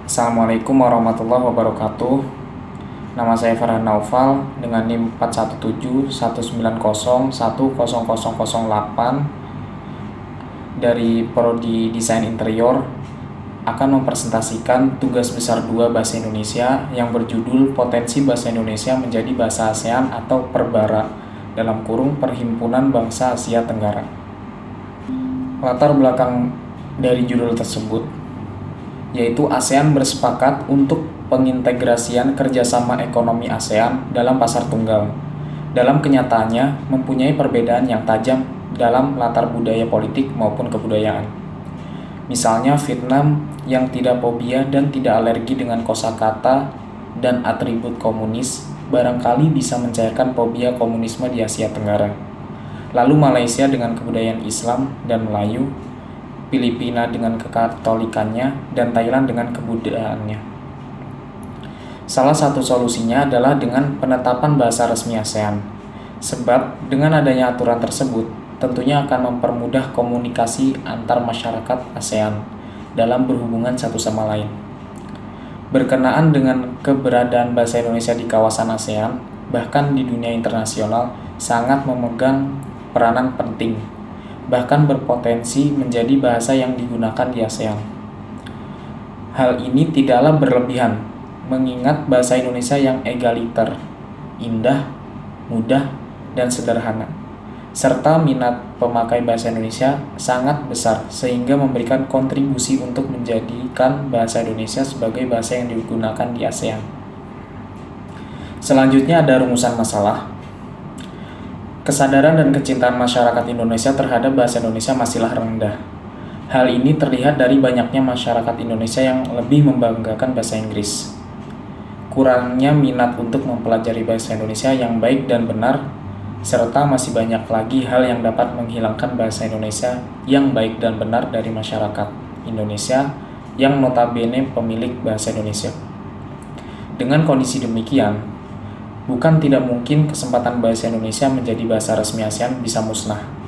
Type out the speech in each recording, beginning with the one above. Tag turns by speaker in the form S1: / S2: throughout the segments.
S1: Assalamualaikum warahmatullahi wabarakatuh. Nama saya Farhan Naufal dengan NIM 41719010008 dari Prodi Desain Interior akan mempresentasikan tugas besar 2 Bahasa Indonesia yang berjudul Potensi Bahasa Indonesia Menjadi Bahasa ASEAN atau Perbara Perhimpunan Bangsa Asia Tenggara. Latar belakang dari judul tersebut yaitu ASEAN bersepakat untuk pengintegrasian kerjasama ekonomi ASEAN dalam pasar tunggal. Dalam kenyataannya, mempunyai perbedaan yang tajam dalam latar budaya politik maupun kebudayaan. Misalnya Vietnam yang tidak fobia dan tidak alergi dengan kosakata dan atribut komunis, barangkali bisa mencairkan fobia komunisme di Asia Tenggara. Lalu Malaysia dengan kebudayaan Islam dan Melayu, Filipina dengan kekatolikannya, dan Thailand dengan kebudayaannya. Salah satu solusinya adalah dengan penetapan bahasa resmi ASEAN. Sebab dengan adanya aturan tersebut, tentunya akan mempermudah komunikasi antar masyarakat ASEAN dalam berhubungan satu sama lain. Berkenaan dengan keberadaan bahasa Indonesia di kawasan ASEAN, bahkan di dunia internasional, sangat memegang peranan penting, bahkan berpotensi menjadi bahasa yang digunakan di ASEAN. Hal ini tidaklah berlebihan, mengingat bahasa Indonesia yang egaliter, indah, mudah, dan sederhana, serta minat pemakai bahasa Indonesia sangat besar sehingga memberikan kontribusi untuk menjadikan bahasa Indonesia sebagai bahasa yang digunakan di ASEAN. Selanjutnya ada rumusan masalah. Kesadaran dan kecintaan masyarakat Indonesia terhadap bahasa Indonesia masihlah rendah. Hal ini terlihat dari banyaknya masyarakat Indonesia yang lebih membanggakan bahasa Inggris. Kurangnya minat untuk mempelajari bahasa Indonesia yang baik dan benar, serta masih banyak lagi hal yang dapat menghilangkan bahasa Indonesia yang baik dan benar dari masyarakat Indonesia yang notabene pemilik bahasa Indonesia. Dengan kondisi demikian, bukan tidak mungkin kesempatan bahasa Indonesia menjadi bahasa resmi ASEAN bisa musnah.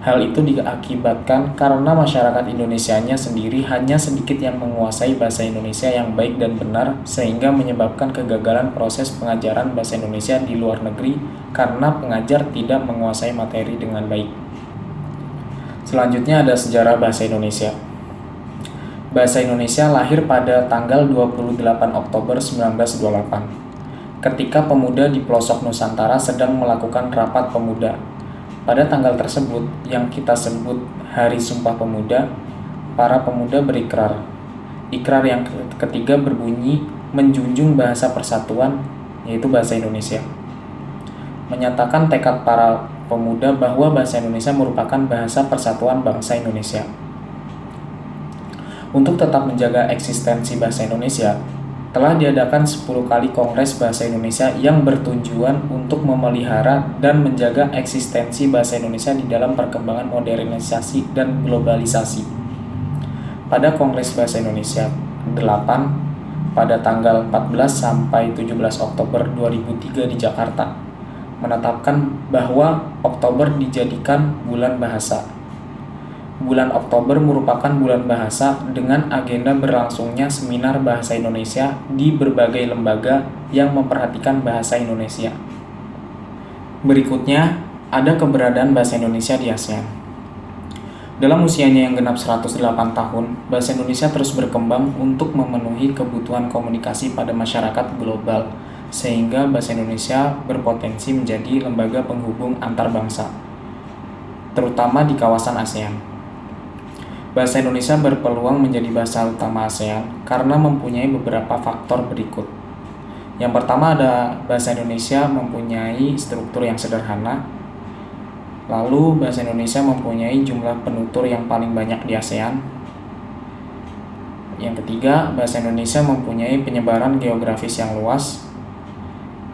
S1: Hal itu diakibatkan karena masyarakat Indonesianya sendiri hanya sedikit yang menguasai bahasa Indonesia yang baik dan benar, sehingga menyebabkan kegagalan proses pengajaran bahasa Indonesia di luar negeri karena pengajar tidak menguasai materi dengan baik. Selanjutnya ada sejarah bahasa Indonesia. Bahasa Indonesia lahir pada tanggal 28 Oktober 1928. Ketika pemuda di pelosok Nusantara sedang melakukan rapat pemuda. Pada tanggal tersebut, yang kita sebut Hari Sumpah Pemuda, para pemuda berikrar. Ikrar yang ketiga berbunyi menjunjung bahasa persatuan, yaitu bahasa Indonesia. Menyatakan tekad para pemuda bahwa bahasa Indonesia merupakan bahasa persatuan bangsa Indonesia. Untuk tetap menjaga eksistensi bahasa Indonesia, telah diadakan 10 kali Kongres Bahasa Indonesia yang bertujuan untuk memelihara dan menjaga eksistensi bahasa Indonesia di dalam perkembangan modernisasi dan globalisasi. Pada Kongres Bahasa Indonesia 8 pada tanggal 14 sampai 17 Oktober 2003 di Jakarta, menetapkan bahwa Oktober dijadikan bulan bahasa. Bulan Oktober merupakan bulan bahasa dengan agenda berlangsungnya seminar bahasa Indonesia di berbagai lembaga yang memperhatikan bahasa Indonesia. Berikutnya, ada keberadaan bahasa Indonesia di ASEAN. Dalam usianya yang genap 108 tahun, bahasa Indonesia terus berkembang untuk memenuhi kebutuhan komunikasi pada masyarakat global, sehingga bahasa Indonesia berpotensi menjadi lembaga penghubung antar bangsa, terutama di kawasan ASEAN. Bahasa Indonesia berpeluang menjadi bahasa utama ASEAN karena mempunyai beberapa faktor berikut. Yang pertama ada bahasa Indonesia mempunyai struktur yang sederhana. Lalu bahasa Indonesia mempunyai jumlah penutur yang paling banyak di ASEAN. Yang ketiga, bahasa Indonesia mempunyai penyebaran geografis yang luas.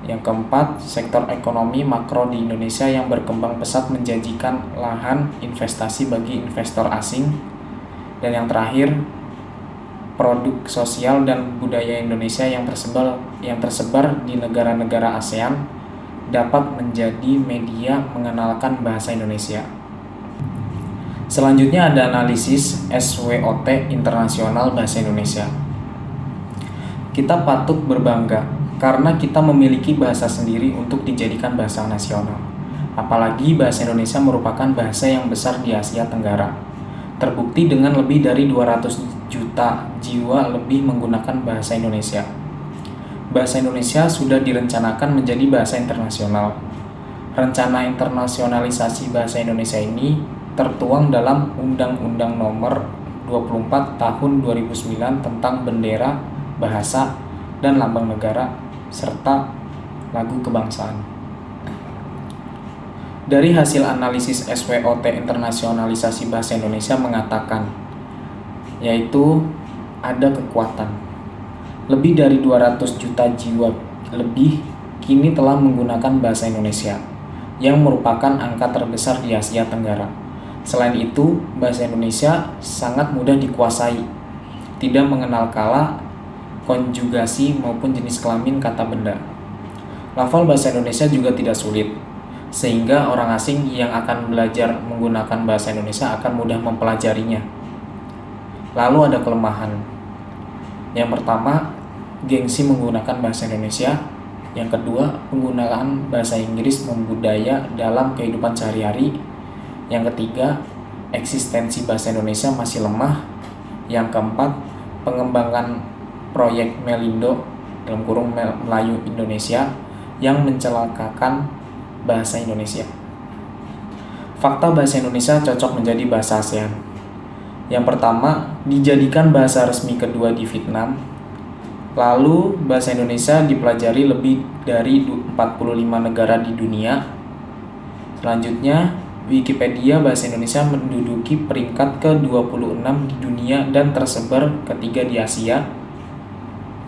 S1: Yang keempat, sektor ekonomi makro di Indonesia yang berkembang pesat menjanjikan lahan investasi bagi investor asing. Dan yang terakhir, produk sosial dan budaya Indonesia yang tersebar di negara-negara ASEAN dapat menjadi media mengenalkan bahasa Indonesia. Selanjutnya ada analisis SWOT Internasional Bahasa Indonesia. Kita patut berbangga karena kita memiliki bahasa sendiri untuk dijadikan bahasa nasional. Apalagi bahasa Indonesia merupakan bahasa yang besar di Asia Tenggara. Terbukti dengan lebih dari 200 juta jiwa lebih menggunakan bahasa Indonesia. Bahasa Indonesia sudah direncanakan menjadi bahasa internasional. Rencana internasionalisasi bahasa Indonesia ini tertuang dalam Undang-Undang Nomor 24 Tahun 2009 tentang Bendera, Bahasa, dan Lambang Negara, serta Lagu Kebangsaan. Dari hasil analisis SWOT internasionalisasi bahasa Indonesia mengatakan, yaitu ada kekuatan. Lebih dari 200 juta jiwa lebih kini telah menggunakan bahasa Indonesia, yang merupakan angka terbesar di Asia Tenggara. Selain itu, bahasa Indonesia sangat mudah dikuasai, tidak mengenal kala, konjugasi maupun jenis kelamin kata benda. Lafal bahasa Indonesia juga tidak sulit, sehingga orang asing yang akan belajar menggunakan bahasa Indonesia akan mudah mempelajarinya. Lalu ada kelemahan. Yang pertama, gengsi menggunakan bahasa Indonesia. Yang kedua, penggunaan bahasa Inggris membudaya dalam kehidupan sehari-hari. Yang ketiga, eksistensi bahasa Indonesia masih lemah. Yang keempat, pengembangan proyek Melindo dalam kurung Melayu Indonesia yang mencelakakan bahasa Indonesia. Fakta bahasa Indonesia cocok menjadi bahasa ASEAN. Yang pertama, dijadikan bahasa resmi kedua di Vietnam. Lalu, bahasa Indonesia dipelajari lebih dari 45 negara di dunia. Selanjutnya, Wikipedia bahasa Indonesia menduduki peringkat ke-26 di dunia dan tersebar ketiga di Asia.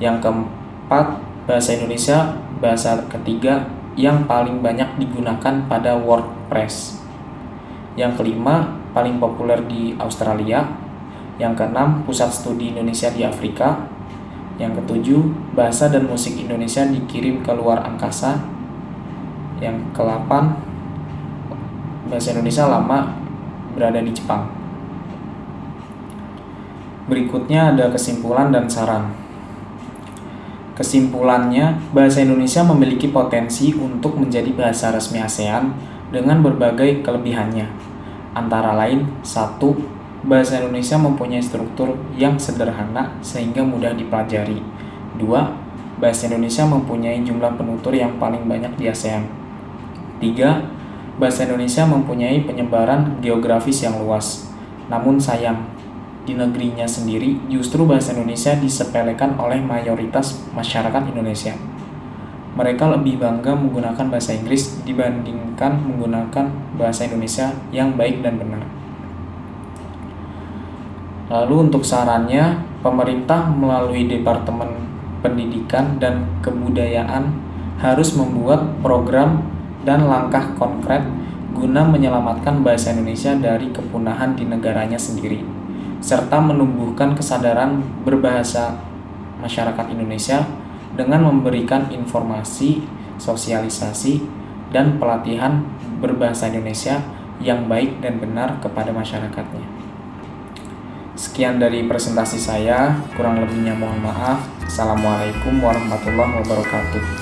S1: Yang keempat, bahasa Indonesia bahasa ketiga yang paling banyak digunakan pada WordPress. Yang kelima, paling populer di Australia. Yang keenam, pusat studi Indonesia di Afrika. Yang ketujuh, bahasa dan musik Indonesia dikirim ke luar angkasa. Yang kedelapan, bahasa Indonesia lama berada di Jepang. Berikutnya ada kesimpulan dan saran. Kesimpulannya, bahasa Indonesia memiliki potensi untuk menjadi bahasa resmi ASEAN dengan berbagai kelebihannya. Antara lain, 1. Bahasa Indonesia mempunyai struktur yang sederhana sehingga mudah dipelajari. 2. Bahasa Indonesia mempunyai jumlah penutur yang paling banyak di ASEAN. 3. Bahasa Indonesia mempunyai penyebaran geografis yang luas. Namun sayang, di negerinya sendiri justru bahasa Indonesia disepelekan oleh mayoritas masyarakat Indonesia. Mereka lebih bangga menggunakan bahasa Inggris dibandingkan menggunakan bahasa Indonesia yang baik dan benar. Lalu untuk sarannya, pemerintah melalui Departemen Pendidikan dan Kebudayaan harus membuat program dan langkah konkret guna menyelamatkan bahasa Indonesia dari kepunahan di negaranya sendiri, serta menumbuhkan kesadaran berbahasa masyarakat Indonesia dengan memberikan informasi, sosialisasi, dan pelatihan berbahasa Indonesia yang baik dan benar kepada masyarakatnya. Sekian dari presentasi saya, kurang lebihnya mohon maaf. Assalamualaikum warahmatullahi wabarakatuh.